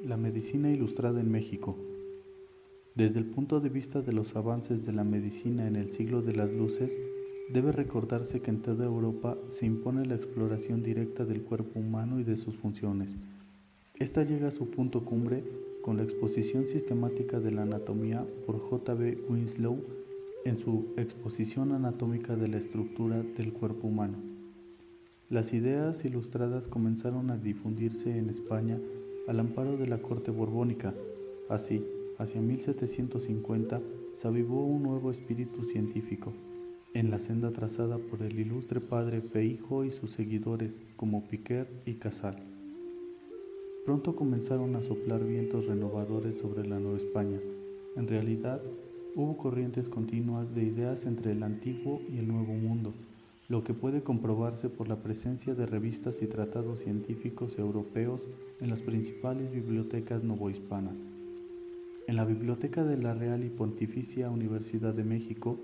La medicina ilustrada en México. Desde el punto de vista de los avances de la medicina en el siglo de las luces, debe recordarse que en toda Europa se impone la exploración directa del cuerpo humano y de sus funciones. Esta llega a su punto cumbre con la exposición sistemática de la anatomía por J. B. Winslow en su Exposición anatómica de la estructura del cuerpo humano. Las ideas ilustradas comenzaron a difundirse en España al amparo de la corte borbónica. Así, hacia 1750 se avivó un nuevo espíritu científico, en la senda trazada por el ilustre padre Feijoo y sus seguidores como Piquer y Casal. Pronto comenzaron a soplar vientos renovadores sobre la Nueva España. En realidad, hubo corrientes continuas de ideas entre el antiguo y el nuevo mundo, lo que puede comprobarse por la presencia de revistas y tratados científicos europeos en las principales bibliotecas novohispanas. En la Biblioteca de la Real y Pontificia Universidad de México,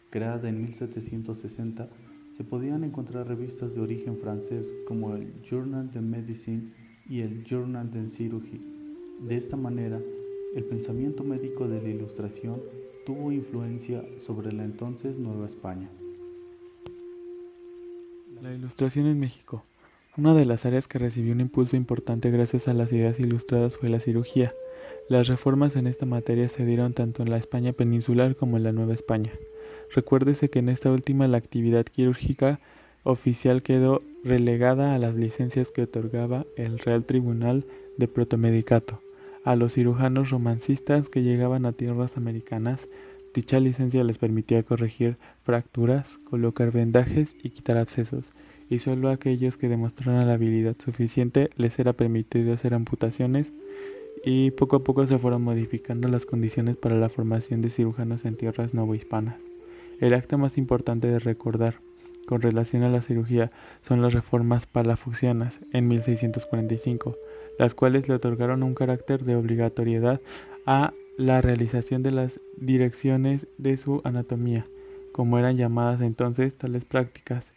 creada en 1760, se podían encontrar revistas de origen francés como el Journal de Medicine y el Journal de Chirurgie. De esta manera, el pensamiento médico de la Ilustración tuvo influencia sobre la entonces Nueva España. La ilustración en México. Una de las áreas que recibió un impulso importante gracias a las ideas ilustradas fue la cirugía. Las reformas en esta materia se dieron tanto en la España peninsular como en la Nueva España. Recuérdese que en esta última la actividad quirúrgica oficial quedó relegada a las licencias que otorgaba el Real Tribunal de Protomedicato a los cirujanos romancistas que llegaban a tierras americanas. Dicha licencia les permitía corregir fracturas, colocar vendajes y quitar abscesos, y solo a aquellos que demostraran la habilidad suficiente les era permitido hacer amputaciones, y poco a poco se fueron modificando las condiciones para la formación de cirujanos en tierras novohispanas. El acto más importante de recordar con relación a la cirugía son las reformas palafoxianas en 1645, las cuales le otorgaron un carácter de obligatoriedad a la realización de las direcciones de su anatomía, como eran llamadas entonces tales prácticas,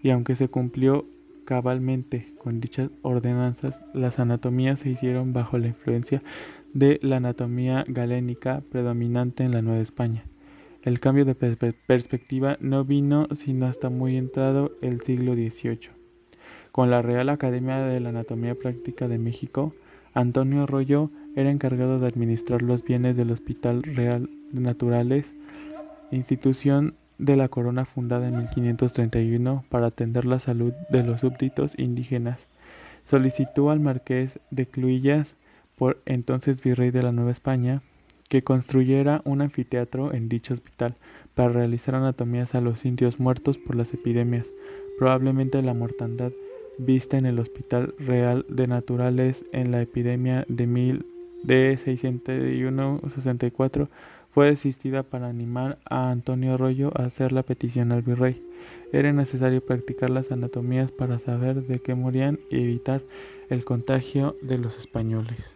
y aunque se cumplió cabalmente con dichas ordenanzas, las anatomías se hicieron bajo la influencia de la anatomía galénica predominante en la Nueva España. El cambio de perspectiva no vino sino hasta muy entrado el siglo XVIII. Con la Real Academia de la Anatomía Práctica de México, Antonio Arroyo era encargado de administrar los bienes del Hospital Real de Naturales, institución de la corona fundada en 1531 para atender la salud de los súbditos indígenas. Solicitó al marqués de Cluillas, por entonces virrey de la Nueva España, que construyera un anfiteatro en dicho hospital para realizar anatomías a los indios muertos por las epidemias. Probablemente la mortandad vista en el Hospital Real de Naturales en la epidemia de 661-64 fue desistida para animar a Antonio Arroyo a hacer la petición al virrey. Era necesario practicar las anatomías para saber de qué morían y evitar el contagio de los españoles.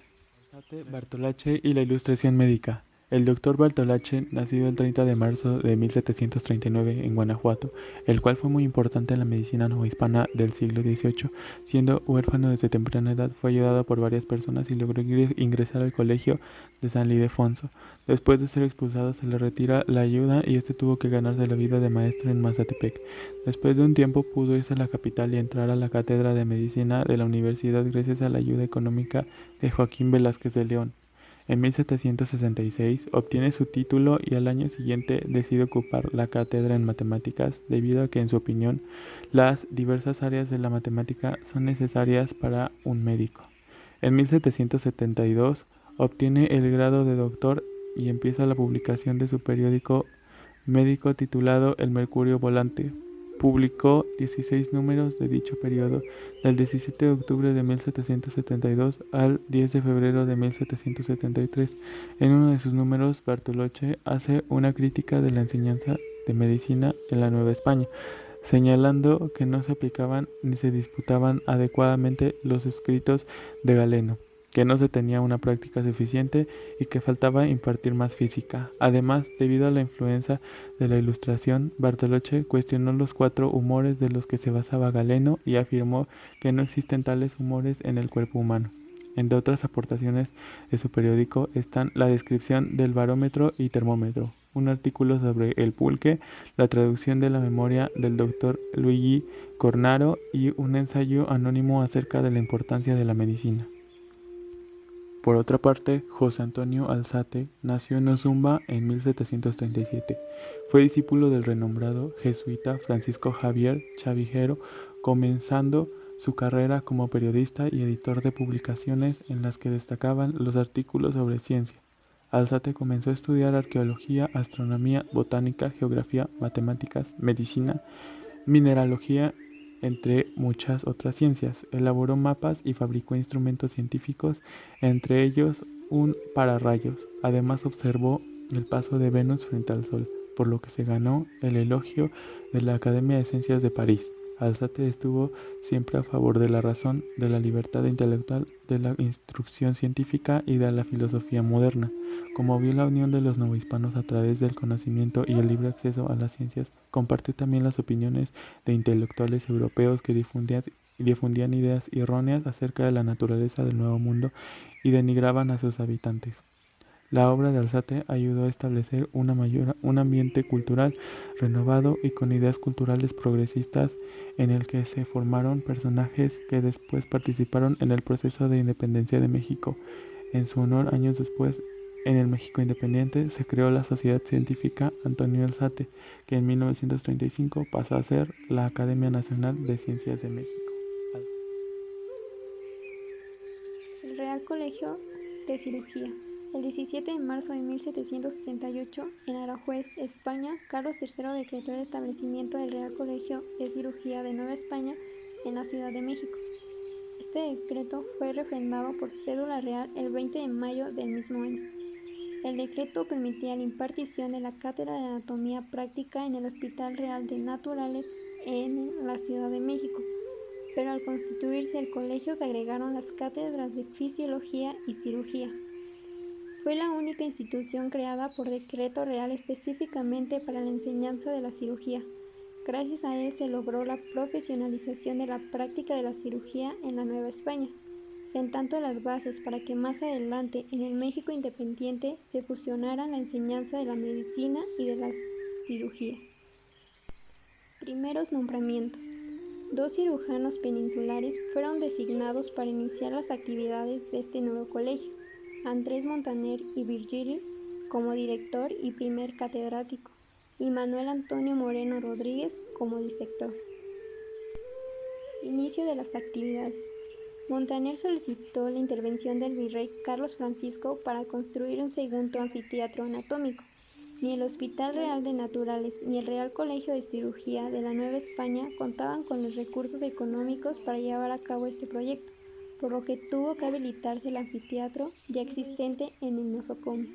Bartolache y la ilustración médica. El doctor Bartolache, nacido el 30 de marzo de 1739 en Guanajuato, el cual fue muy importante en la medicina novohispana del siglo XVIII, siendo huérfano desde temprana edad, fue ayudado por varias personas y logró ingresar al colegio de San Ildefonso. Después de ser expulsado se le retira la ayuda y este tuvo que ganarse la vida de maestro en Mazatepec. Después de un tiempo pudo irse a la capital y entrar a la cátedra de medicina de la universidad gracias a la ayuda económica de Joaquín Velázquez de León. En 1766 obtiene su título y al año siguiente decide ocupar la cátedra en matemáticas debido a que, en su opinión, las diversas áreas de la matemática son necesarias para un médico. En 1772 obtiene el grado de doctor y empieza la publicación de su periódico médico titulado El Mercurio Volante. Publicó 16 números de dicho periodo, del 17 de octubre de 1772 al 10 de febrero de 1773. En uno de sus números, Bartoloche hace una crítica de la enseñanza de medicina en la Nueva España, señalando que no se aplicaban ni se disputaban adecuadamente los escritos de Galeno, que no se tenía una práctica suficiente y que faltaba impartir más física. Además, debido a la influencia de la Ilustración, Bartoloche cuestionó los 4 humores de los que se basaba Galeno y afirmó que no existen tales humores en el cuerpo humano. Entre otras aportaciones de su periódico están la descripción del barómetro y termómetro, un artículo sobre el pulque, la traducción de la memoria del doctor Luigi Cornaro y un ensayo anónimo acerca de la importancia de la medicina. Por otra parte, José Antonio Alzate nació en Ozumba en 1737. Fue discípulo del renombrado jesuita Francisco Javier Chavijero, comenzando su carrera como periodista y editor de publicaciones en las que destacaban los artículos sobre ciencia. Alzate comenzó a estudiar arqueología, astronomía, botánica, geografía, matemáticas, medicina, mineralogía, entre muchas otras ciencias. Elaboró mapas y fabricó instrumentos científicos, entre ellos un pararrayos. Además observó el paso de Venus frente al Sol, por lo que se ganó el elogio de la Academia de Ciencias de París. Alzate estuvo siempre a favor de la razón, de la libertad intelectual, de la instrucción científica y de la filosofía moderna. Como vio la unión de los novohispanos a través del conocimiento y el libre acceso a las ciencias, compartió también las opiniones de intelectuales europeos que difundían ideas erróneas acerca de la naturaleza del Nuevo Mundo y denigraban a sus habitantes. La obra de Alzate ayudó a establecer un ambiente cultural renovado y con ideas culturales progresistas en el que se formaron personajes que después participaron en el proceso de independencia de México. En su honor, años después, en el México independiente, se creó la Sociedad Científica Antonio Alzate, que en 1935 pasó a ser la Academia Nacional de Ciencias de México. El Real Colegio de Cirugía. El 17 de marzo de 1768, en Aranjuez, España, Carlos III decretó el establecimiento del Real Colegio de Cirugía de Nueva España en la Ciudad de México. Este decreto fue refrendado por cédula real el 20 de mayo del mismo año. El decreto permitía la impartición de la cátedra de anatomía práctica en el Hospital Real de Naturales en la Ciudad de México, pero al constituirse el colegio se agregaron las cátedras de fisiología y cirugía. Fue la única institución creada por decreto real específicamente para la enseñanza de la cirugía. Gracias a él se logró la profesionalización de la práctica de la cirugía en la Nueva España, sentando las bases para que más adelante en el México independiente se fusionaran la enseñanza de la medicina y de la cirugía. Primeros nombramientos. 2 cirujanos peninsulares fueron designados para iniciar las actividades de este nuevo colegio: Andrés Montaner y Virgili como director y primer catedrático, y Manuel Antonio Moreno Rodríguez como disector. Inicio de las actividades. Montaner solicitó la intervención del virrey Carlos Francisco para construir un segundo anfiteatro anatómico. Ni el Hospital Real de Naturales ni el Real Colegio de Cirugía de la Nueva España contaban con los recursos económicos para llevar a cabo este proyecto, por lo que tuvo que habilitarse el anfiteatro ya existente en el nosocomio.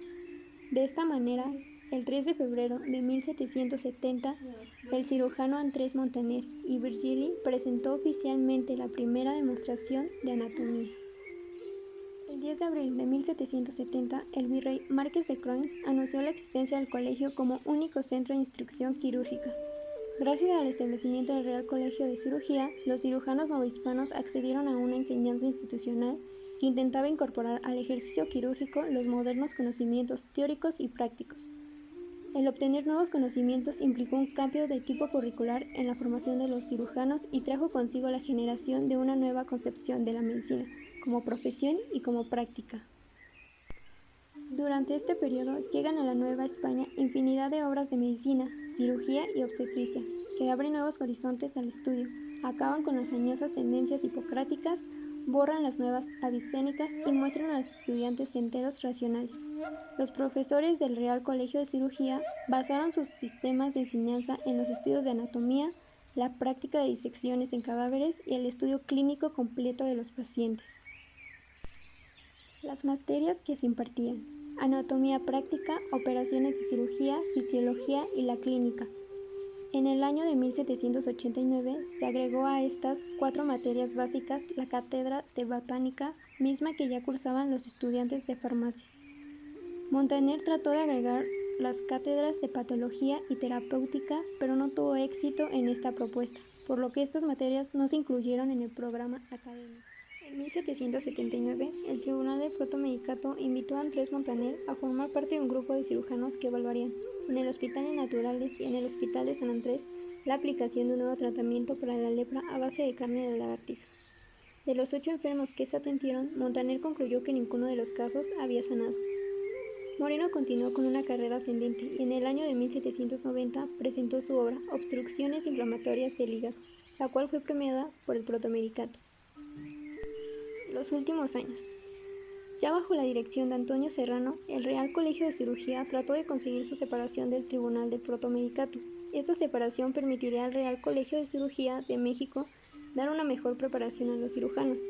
De esta manera, el 3 de febrero de 1770, el cirujano Andrés Montaner y Virgili presentó oficialmente la primera demostración de anatomía. El 10 de abril de 1770, el virrey Márquez de Croix anunció la existencia del colegio como único centro de instrucción quirúrgica. Gracias al establecimiento del Real Colegio de Cirugía, los cirujanos novohispanos accedieron a una enseñanza institucional que intentaba incorporar al ejercicio quirúrgico los modernos conocimientos teóricos y prácticos. El obtener nuevos conocimientos implicó un cambio de tipo curricular en la formación de los cirujanos y trajo consigo la generación de una nueva concepción de la medicina, como profesión y como práctica. Durante este periodo llegan a la Nueva España infinidad de obras de medicina, cirugía y obstetricia, que abren nuevos horizontes al estudio, acaban con las añosas tendencias hipocráticas, borran las nuevas avicénicas y muestran a los estudiantes enteros racionales. Los profesores del Real Colegio de Cirugía basaron sus sistemas de enseñanza en los estudios de anatomía, la práctica de disecciones en cadáveres y el estudio clínico completo de los pacientes. Las materias que se impartían: anatomía práctica, operaciones de cirugía, fisiología y la clínica. En el año de 1789 se agregó a estas 4 materias básicas la cátedra de botánica, misma que ya cursaban los estudiantes de farmacia. Montaner trató de agregar las cátedras de patología y terapéutica, pero no tuvo éxito en esta propuesta, por lo que estas materias no se incluyeron en el programa académico. En 1779, el Tribunal del Protomedicato invitó a Andrés Montaner a formar parte de un grupo de cirujanos que evaluarían, en el Hospital de Naturales y en el Hospital de San Andrés, la aplicación de un nuevo tratamiento para la lepra a base de carne de lagartija. De los 8 enfermos que se atendieron, Montaner concluyó que ninguno de los casos había sanado. Moreno continuó con una carrera ascendente y en el año de 1790 presentó su obra Obstrucciones inflamatorias del hígado, la cual fue premiada por el Protomedicato. Los últimos años. Ya bajo la dirección de Antonio Serrano, el Real Colegio de Cirugía trató de conseguir su separación del Tribunal del Protomedicato. Esta separación permitiría al Real Colegio de Cirugía de México dar una mejor preparación a los cirujanos.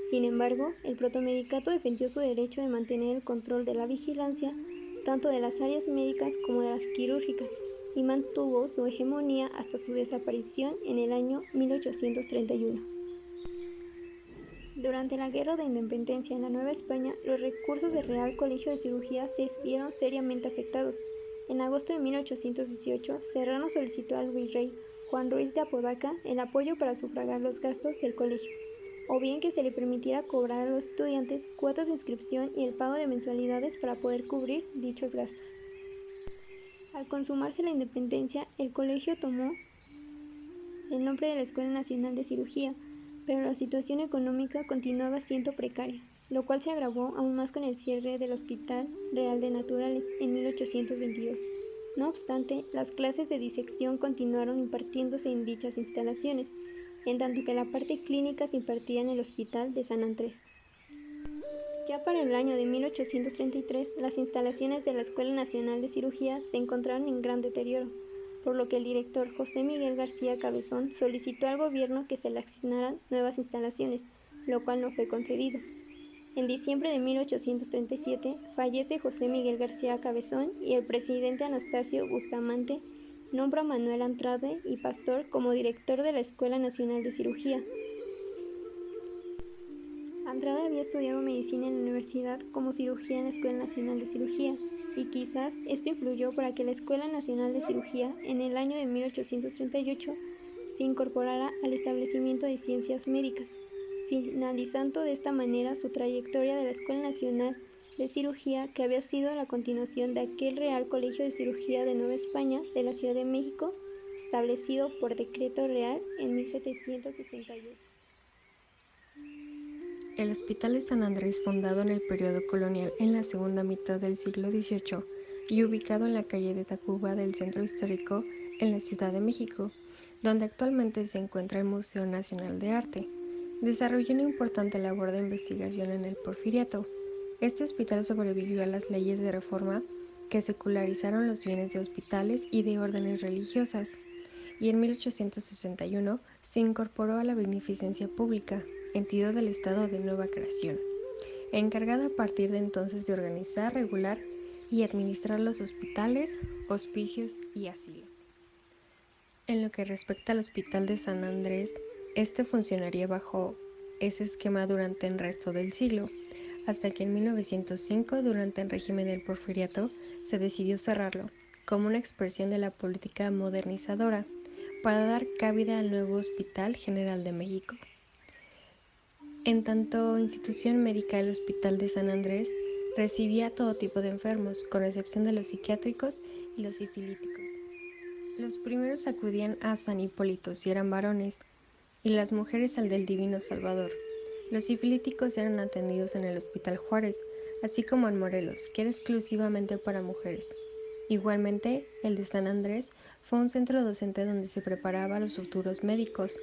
Sin embargo, el Protomedicato defendió su derecho de mantener el control de la vigilancia tanto de las áreas médicas como de las quirúrgicas, y mantuvo su hegemonía hasta su desaparición en el año 1831. Durante la Guerra de Independencia en la Nueva España, los recursos del Real Colegio de Cirugía se vieron seriamente afectados. En agosto de 1818, Serrano solicitó al virrey Juan Ruiz de Apodaca el apoyo para sufragar los gastos del colegio, o bien que se le permitiera cobrar a los estudiantes cuotas de inscripción y el pago de mensualidades para poder cubrir dichos gastos. Al consumarse la independencia, el colegio tomó el nombre de la Escuela Nacional de Cirugía, pero la situación económica continuaba siendo precaria, lo cual se agravó aún más con el cierre del Hospital Real de Naturales en 1822. No obstante, las clases de disección continuaron impartiéndose en dichas instalaciones, en tanto que la parte clínica se impartía en el Hospital de San Andrés. Ya para el año de 1833, las instalaciones de la Escuela Nacional de Cirugía se encontraron en gran deterioro, por lo que el director José Miguel García Cabezón solicitó al gobierno que se le asignaran nuevas instalaciones, lo cual no fue concedido. En diciembre de 1837 fallece José Miguel García Cabezón y el presidente Anastasio Bustamante nombra a Manuel Andrade y Pastor como director de la Escuela Nacional de Cirugía. Andrade había estudiado medicina en la universidad como cirugía en la Escuela Nacional de Cirugía, y quizás esto influyó para que la Escuela Nacional de Cirugía en el año de 1838 se incorporara al establecimiento de ciencias médicas, finalizando de esta manera su trayectoria de la Escuela Nacional de Cirugía, que había sido la continuación de aquel Real Colegio de Cirugía de Nueva España de la Ciudad de México, establecido por decreto real en 1768. El Hospital de San Andrés, fundado en el periodo colonial en la segunda mitad del siglo XVIII y ubicado en la calle de Tacuba del Centro Histórico en la Ciudad de México, donde actualmente se encuentra el Museo Nacional de Arte, desarrolló una importante labor de investigación en el Porfiriato. Este hospital sobrevivió a las leyes de reforma que secularizaron los bienes de hospitales y de órdenes religiosas, y en 1861 se incorporó a la beneficencia pública, entidad del Estado de nueva creación, encargada a partir de entonces de organizar, regular y administrar los hospitales, hospicios y asilos. En lo que respecta al Hospital de San Andrés, este funcionaría bajo ese esquema durante el resto del siglo, hasta que en 1905, durante el régimen del Porfiriato, se decidió cerrarlo, como una expresión de la política modernizadora, para dar cabida al nuevo Hospital General de México. En tanto institución médica, el Hospital de San Andrés recibía todo tipo de enfermos, con excepción de los psiquiátricos y los sifilíticos. Los primeros acudían a San Hipólito si eran varones, y las mujeres al del Divino Salvador. Los sifilíticos eran atendidos en el Hospital Juárez, así como en Morelos, que era exclusivamente para mujeres. Igualmente, el de San Andrés fue un centro docente donde se preparaba a los futuros médicos,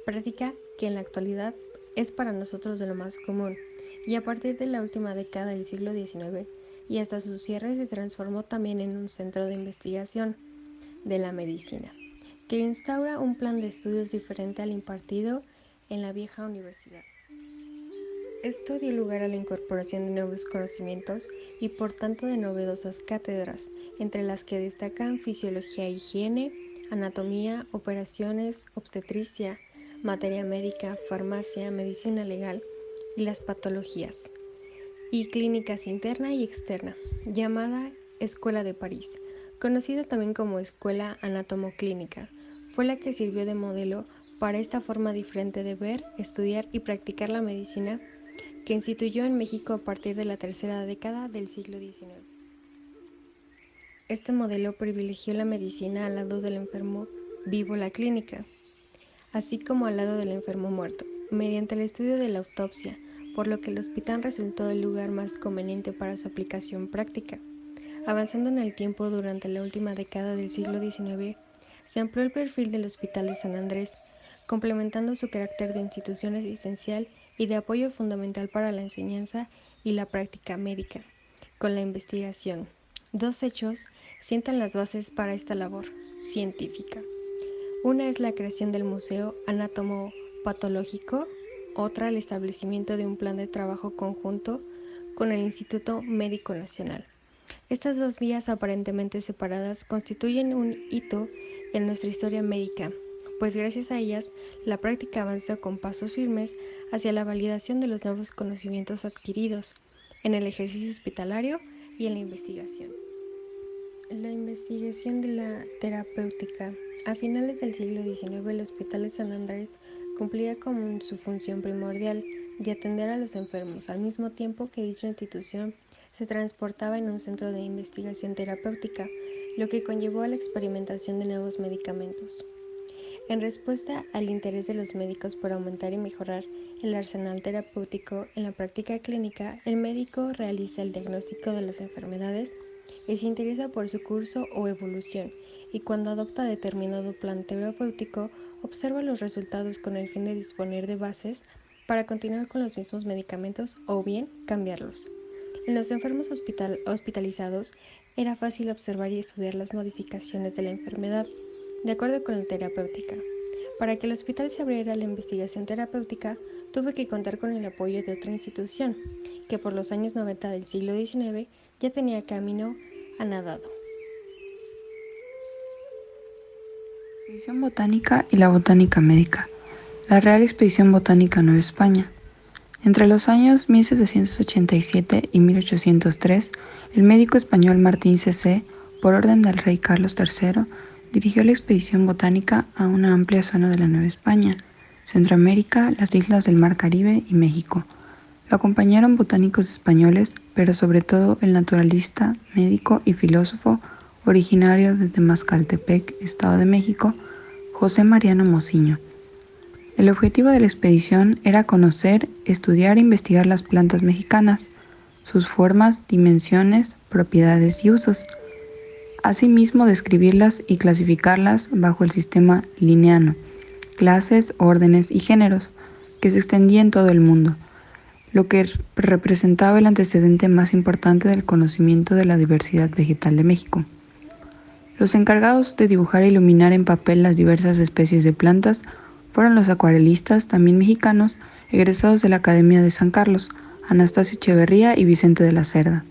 práctica que en la actualidad es para nosotros de lo más común, y a partir de la última década del siglo XIX y hasta su cierre se transformó también en un centro de investigación de la medicina, que instaura un plan de estudios diferente al impartido en la vieja universidad. Esto dio lugar a la incorporación de nuevos conocimientos y por tanto de novedosas cátedras, entre las que destacan fisiología e higiene, anatomía, operaciones, obstetricia, materia médica, farmacia, medicina legal y las patologías, y clínicas interna y externa, llamada Escuela de París, conocida también como Escuela Anatomoclínica. Fue la que sirvió de modelo para esta forma diferente de ver, estudiar y practicar la medicina que instituyó en México a partir de la tercera década del siglo XIX. Este modelo privilegió la medicina al lado del enfermo vivo, la clínica, así como al lado del enfermo muerto, mediante el estudio de la autopsia, por lo que el hospital resultó el lugar más conveniente para su aplicación práctica. Avanzando en el tiempo, durante la última década del siglo XIX, se amplió el perfil del Hospital de San Andrés, complementando su carácter de institución asistencial y de apoyo fundamental para la enseñanza y la práctica médica, con la investigación. Dos hechos sientan las bases para esta labor científica. Una es la creación del Museo Anátomo-Patológico, otra el establecimiento de un plan de trabajo conjunto con el Instituto Médico Nacional. Estas dos vías aparentemente separadas constituyen un hito en nuestra historia médica, pues gracias a ellas la práctica avanza con pasos firmes hacia la validación de los nuevos conocimientos adquiridos en el ejercicio hospitalario y en la investigación. La investigación de la terapéutica. A finales del siglo XIX, el Hospital de San Andrés cumplía con su función primordial de atender a los enfermos, al mismo tiempo que dicha institución se transportaba en un centro de investigación terapéutica, lo que conllevó a la experimentación de nuevos medicamentos. En respuesta al interés de los médicos por aumentar y mejorar el arsenal terapéutico en la práctica clínica, el médico realiza el diagnóstico de las enfermedades y se interesa por su curso o evolución, y cuando adopta determinado plan terapéutico, observa los resultados con el fin de disponer de bases para continuar con los mismos medicamentos o bien cambiarlos. En los enfermos hospitalizados era fácil observar y estudiar las modificaciones de la enfermedad, de acuerdo con la terapéutica. Para que el hospital se abriera a la investigación terapéutica, tuvo que contar con el apoyo de otra institución, que por los años 90 del siglo XIX ya tenía camino andado. Expedición Botánica y la Botánica Médica. La Real Expedición Botánica a Nueva España. Entre los años 1787 y 1803, el médico español Martín C.C., por orden del rey Carlos III, dirigió la expedición botánica a una amplia zona de la Nueva España, Centroamérica, las islas del Mar Caribe y México. Lo acompañaron botánicos españoles, pero sobre todo el naturalista, médico y filósofo originario de Temascaltepec, Estado de México, José Mariano Mociño. El objetivo de la expedición era conocer, estudiar e investigar las plantas mexicanas, sus formas, dimensiones, propiedades y usos. Asimismo, describirlas y clasificarlas bajo el sistema linneano, clases, órdenes y géneros, que se extendía en todo el mundo, lo que representaba el antecedente más importante del conocimiento de la diversidad vegetal de México. Los encargados de dibujar e iluminar en papel las diversas especies de plantas fueron los acuarelistas, también mexicanos, egresados de la Academia de San Carlos, Anastasio Echeverría y Vicente de la Cerda.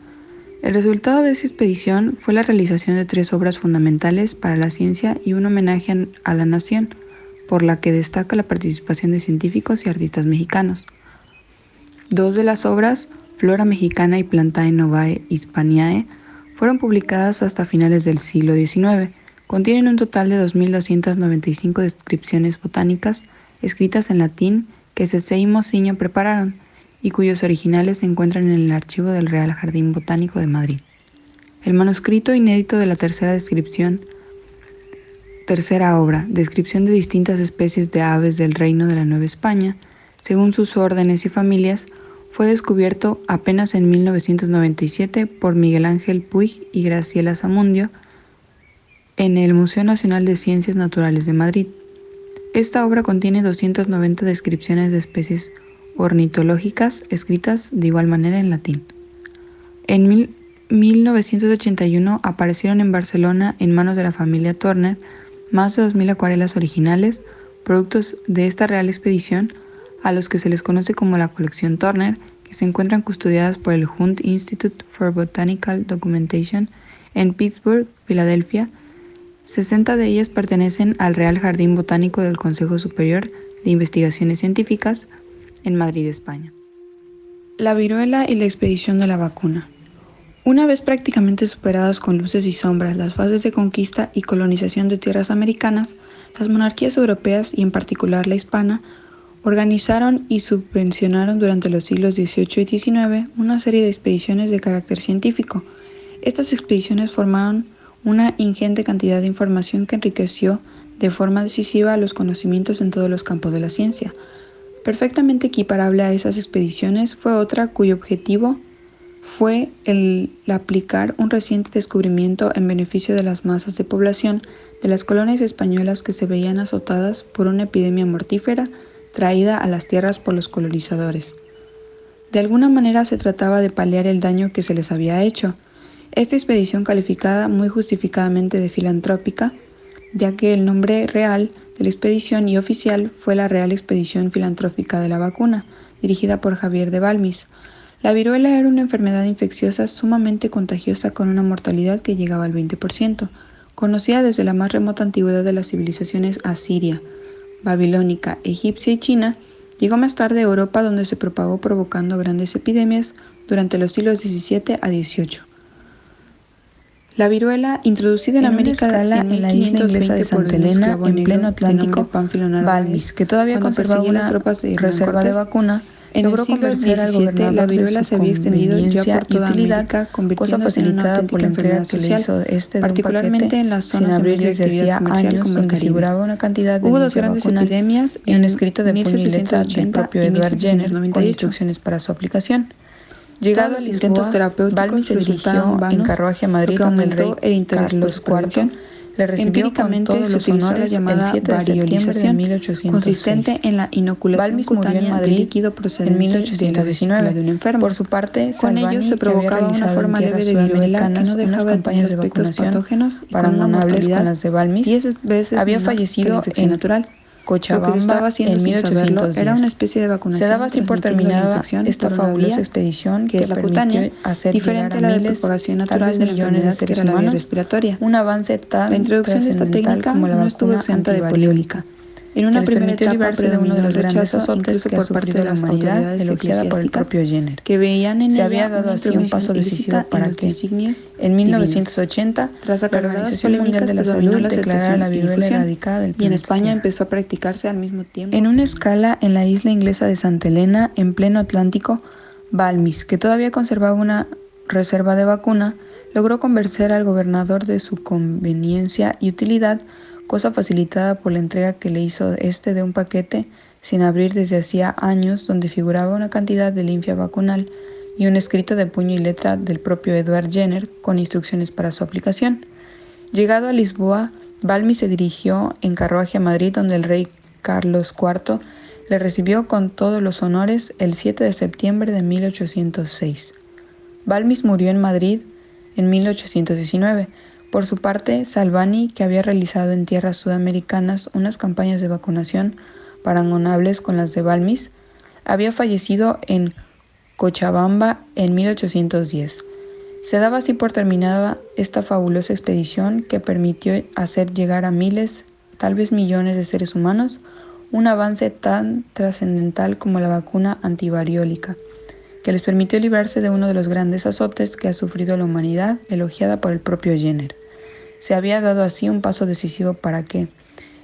El resultado de esa expedición fue la realización de 3 obras fundamentales para la ciencia y un homenaje a la nación, por la que destaca la participación de científicos y artistas mexicanos. 2 de las obras, Flora Mexicana y Plantae Novae Hispaniae, fueron publicadas hasta finales del siglo XIX. Contienen un total de 2.295 descripciones botánicas escritas en latín que C.C. y Mociño prepararon y cuyos originales se encuentran en el archivo del Real Jardín Botánico de Madrid. El manuscrito inédito de la tercera obra, descripción de distintas especies de aves del Reino de la Nueva España, según sus órdenes y familias, fue descubierto apenas en 1997 por Miguel Ángel Puig y Graciela Zamundio en el Museo Nacional de Ciencias Naturales de Madrid. Esta obra contiene 290 descripciones de especies ornitológicas escritas de igual manera en latín. En 1981 aparecieron en Barcelona, en manos de la familia Turner, más de 2.000 acuarelas originales, productos de esta real expedición, a los que se les conoce como la colección Turner, que se encuentran custodiadas por el Hunt Institute for Botanical Documentation en Pittsburgh, Filadelfia. 60 de ellas pertenecen al Real Jardín Botánico del Consejo Superior de Investigaciones Científicas en Madrid, España. La viruela y la expedición de la vacuna. Una vez prácticamente superadas con luces y sombras las fases de conquista y colonización de tierras americanas, Las monarquías europeas, y en particular la hispana, organizaron y subvencionaron durante los siglos XVIII y XIX una serie de expediciones de carácter científico. Estas expediciones formaron una ingente cantidad de información que enriqueció de forma decisiva los conocimientos en todos los campos de la ciencia. Perfectamente equiparable a esas expediciones fue otra cuyo objetivo fue el aplicar un reciente descubrimiento en beneficio de las masas de población de las colonias españolas que se veían azotadas por una epidemia mortífera traída a las tierras por los colonizadores. De alguna manera se trataba de paliar el daño que se les había hecho. Esta expedición, calificada muy justificadamente de filantrópica, ya que el nombre real de la expedición y oficial fue la Real Expedición Filantrópica de la Vacuna, dirigida por Javier de Balmis. La viruela era una enfermedad infecciosa sumamente contagiosa con una mortalidad que llegaba al 20%, conocida desde la más remota antigüedad de las civilizaciones asiria, babilónica, egipcia y china. Llegó más tarde a Europa, donde se propagó provocando grandes epidemias durante los siglos XVII a XVIII. La viruela, introducida en América en la isla inglesa de Santa Helena, en pleno Atlántico, Balmis, que todavía conservaba una reserva de vacuna, logró convencer al gobernador la viruela de su se había extendido ya por toda utilidad, América, cosa facilitada por la entrega que le hizo particularmente en las zonas sin abrir de desde hacía años, como donde figuraba una cantidad de Hubo dos grandes epidemias y un escrito de puño y letra del propio Edward Jenner con instrucciones para su aplicación. Llegado a Lisboa, Balmis se dirigió en carruaje a Madrid, donde el rey Carlos IV le recibió con todos los honores el 7 de septiembre de 1806. Consistente en la inoculación murió en Madrid líquido procedente en 1819. de un enfermo. Por su parte, con ello se provocaba una forma leve de viruela que no dejaba de tener aspectos patógenos paragonables con las de Balmis. 10 veces había fallecido en natural. Cochabamba en 1810. Era una especie de vacunación. Se daba así por terminada esta fabulosa expedición que la permitió cutánea, hacer diferente llegar a a la de miles, propagación tal natural vez de la millones de enfermedad, que seres era la vía humanos, respiratoria. un avance tan La introducción de esta técnica como la no estuvo vacuna exenta de antivirólica. En una que les primera permitió etapa librarse de uno de los grandes rechazo, azotes incluso que ha por parte sufrido de la las humanidad, autoridades elogiada por el eclesiásticas, propio Jenner. que veían en Se ella había dado una así un paso intervención decisivo ilícita para en los que, designios en divinos. 1980, Tras la acaloradas Organización Mundial de la polémicas, Salud predominó la declarara la aceptación y viruela difusión, erradicada del y en planeta España Tierra. empezó a practicarse al mismo tiempo. En una escala en la isla inglesa de Santa Helena, en pleno Atlántico, Balmis, que todavía conservaba una reserva de vacuna, logró convencer al gobernador de su conveniencia y utilidad, cosa facilitada por la entrega que le hizo este de un paquete sin abrir desde hacía años, donde figuraba una cantidad de linfia vacunal y un escrito de puño y letra del propio Edward Jenner con instrucciones para su aplicación. Llegado a Lisboa, Balmis se dirigió en carruaje a Madrid, donde el rey Carlos IV le recibió con todos los honores el 7 de septiembre de 1806. Balmis murió en Madrid en 1819. Por su parte, Salvani, que había realizado en tierras sudamericanas unas campañas de vacunación paragonables con las de Balmis, había fallecido en Cochabamba en 1810. Se daba así por terminada esta fabulosa expedición que permitió hacer llegar a miles, tal vez millones de seres humanos, un avance tan trascendental como la vacuna antivariólica, que les permitió librarse de uno de los grandes azotes que ha sufrido la humanidad, elogiada por el propio Jenner. Se había dado así un paso decisivo para que,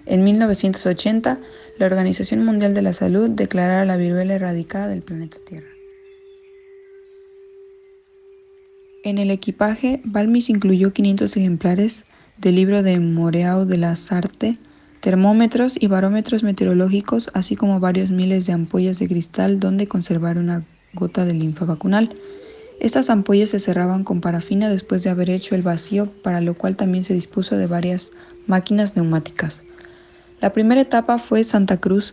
en 1980, la Organización Mundial de la Salud declarara la viruela erradicada del planeta Tierra. En el equipaje, Balmis incluyó 500 ejemplares del libro de Moreau de la Sarthe, termómetros y barómetros meteorológicos, así como varios miles de ampollas de cristal donde conservar una gota de linfa vacunal. Estas ampollas se cerraban con parafina después de haber hecho el vacío, para lo cual también se dispuso de varias máquinas neumáticas. La primera etapa fue Santa Cruz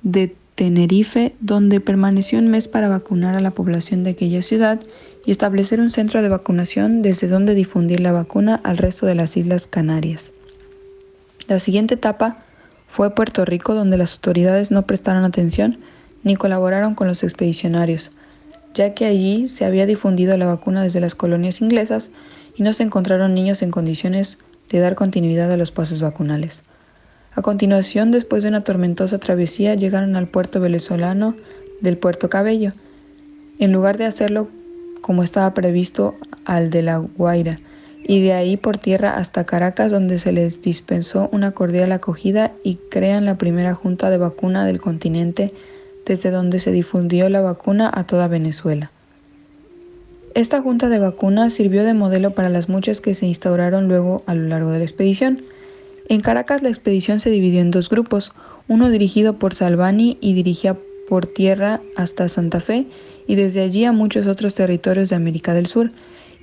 de Tenerife, donde permaneció un mes para vacunar a la población de aquella ciudad y establecer un centro de vacunación desde donde difundir la vacuna al resto de las Islas Canarias. La siguiente etapa fue Puerto Rico, donde las autoridades no prestaron atención ni colaboraron con los expedicionarios, ya que allí se había difundido la vacuna desde las colonias inglesas y no se encontraron niños en condiciones de dar continuidad a los pases vacunales. A continuación, después de una tormentosa travesía, llegaron al puerto venezolano del Puerto Cabello, en lugar de hacerlo como estaba previsto al de La Guaira, y de ahí por tierra hasta Caracas, donde se les dispensó una cordial acogida y crean la primera junta de vacuna del continente, desde donde se difundió la vacuna a toda Venezuela. Esta junta de vacuna sirvió de modelo para las muchas que se instauraron luego a lo largo de la expedición. En Caracas la expedición se dividió en dos grupos, uno dirigido por Salvani y dirigía por tierra hasta Santa Fe y desde allí a muchos otros territorios de América del Sur,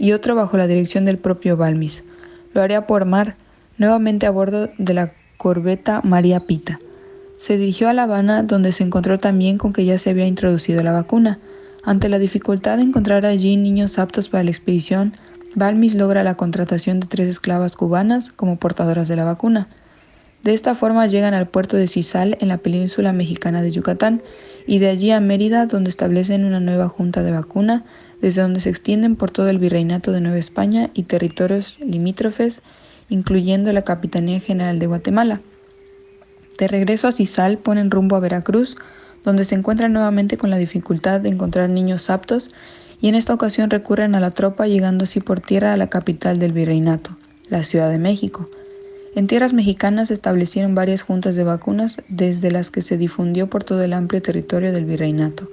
y otro bajo la dirección del propio Balmis. Lo haría por mar, nuevamente a bordo de la corbeta María Pita. Se dirigió a La Habana, donde se encontró también con que ya se había introducido la vacuna. Ante la dificultad de encontrar allí niños aptos para la expedición, Balmis logra la contratación de 3 esclavas cubanas como portadoras de la vacuna. De esta forma llegan al puerto de Sisal en la península mexicana de Yucatán y de allí a Mérida, donde establecen una nueva junta de vacuna, desde donde se extienden por todo el Virreinato de Nueva España y territorios limítrofes, incluyendo la Capitanía General de Guatemala. De regreso a Sisal ponen rumbo a Veracruz, donde se encuentran nuevamente con la dificultad de encontrar niños aptos, y en esta ocasión recurren a la tropa, llegando así por tierra a la capital del Virreinato, la Ciudad de México. En tierras mexicanas se establecieron varias juntas de vacunas, desde las que se difundió por todo el amplio territorio del Virreinato.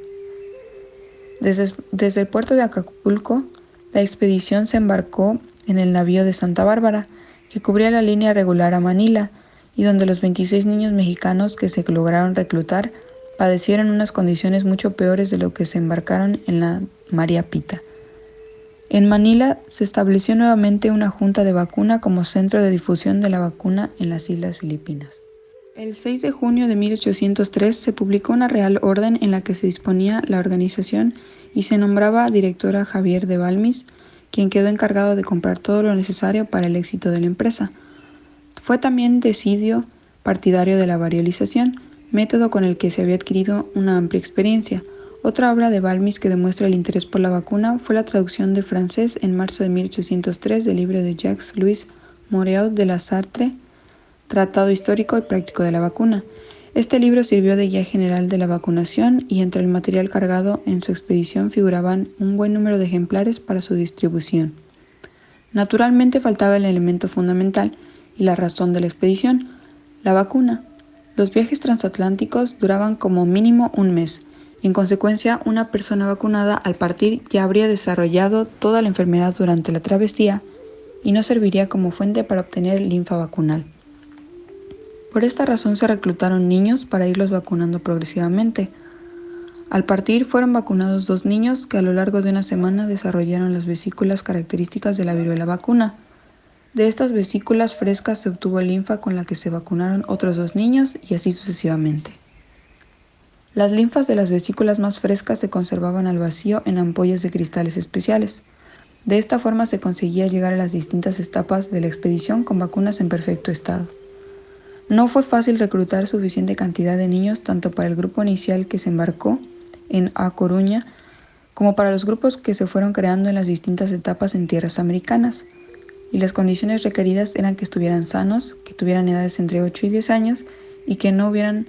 Desde el puerto de Acapulco, la expedición se embarcó en el navío de Santa Bárbara, que cubría la línea regular a Manila, y donde los 26 niños mexicanos que se lograron reclutar padecieron unas condiciones mucho peores de lo que se embarcaron en la María Pita. En Manila se estableció nuevamente una junta de vacuna como centro de difusión de la vacuna en las Islas Filipinas. El 6 de junio de 1803 se publicó una real orden en la que se disponía la organización y se nombraba director a Javier de Balmis, quien quedó encargado de comprar todo lo necesario para el éxito de la empresa. Fue también decidido partidario de la variolización, método con el que se había adquirido una amplia experiencia. Otra obra de Balmis que demuestra el interés por la vacuna fue la traducción de francés en marzo de 1803 del libro de Jacques-Louis Moreau de la Sartre, Tratado Histórico y Práctico de la Vacuna. Este libro sirvió de guía general de la vacunación y entre el material cargado en su expedición figuraban un buen número de ejemplares para su distribución. Naturalmente faltaba el elemento fundamental y la razón de la expedición, la vacuna. Los viajes transatlánticos duraban como mínimo un mes y en consecuencia una persona vacunada al partir ya habría desarrollado toda la enfermedad durante la travesía y no serviría como fuente para obtener linfa vacunal. Por esta razón se reclutaron niños para irlos vacunando progresivamente. Al partir fueron vacunados 2 niños que a lo largo de una semana desarrollaron las vesículas características de la viruela vacuna. De estas vesículas frescas se obtuvo linfa con la que se vacunaron otros 2 niños y así sucesivamente. Las linfas de las vesículas más frescas se conservaban al vacío en ampollas de cristales especiales. De esta forma se conseguía llegar a las distintas etapas de la expedición con vacunas en perfecto estado. No fue fácil reclutar suficiente cantidad de niños tanto para el grupo inicial que se embarcó en A Coruña como para los grupos que se fueron creando en las distintas etapas en tierras americanas, y las condiciones requeridas eran que estuvieran sanos, que tuvieran edades entre 8 y 10 años y que no hubieran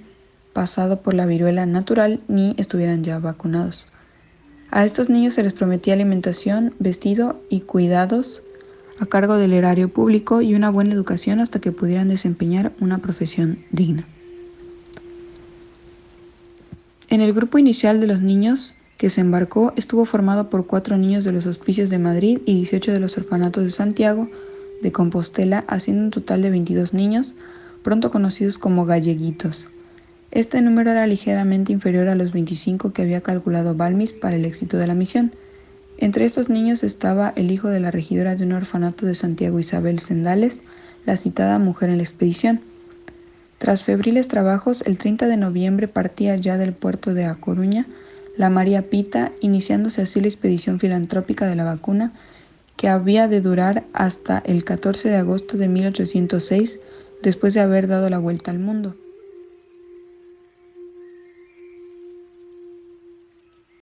pasado por la viruela natural ni estuvieran ya vacunados. A estos niños se les prometía alimentación, vestido y cuidados a cargo del erario público y una buena educación hasta que pudieran desempeñar una profesión digna. En el grupo inicial de los niños que se embarcó estuvo formado por 4 niños de los hospicios de Madrid y 18 de los orfanatos de Santiago de Compostela, haciendo un total de 22 niños, pronto conocidos como galleguitos. Este número era ligeramente inferior a los 25 que había calculado Balmis para el éxito de la misión. Entre estos niños estaba el hijo de la regidora de un orfanato de Santiago, Isabel Sendales, la citada mujer en la expedición. Tras febriles trabajos, el 30 de noviembre partía ya del puerto de A Coruña la María Pita, iniciándose así la expedición filantrópica de la vacuna, que había de durar hasta el 14 de agosto de 1806, después de haber dado la vuelta al mundo.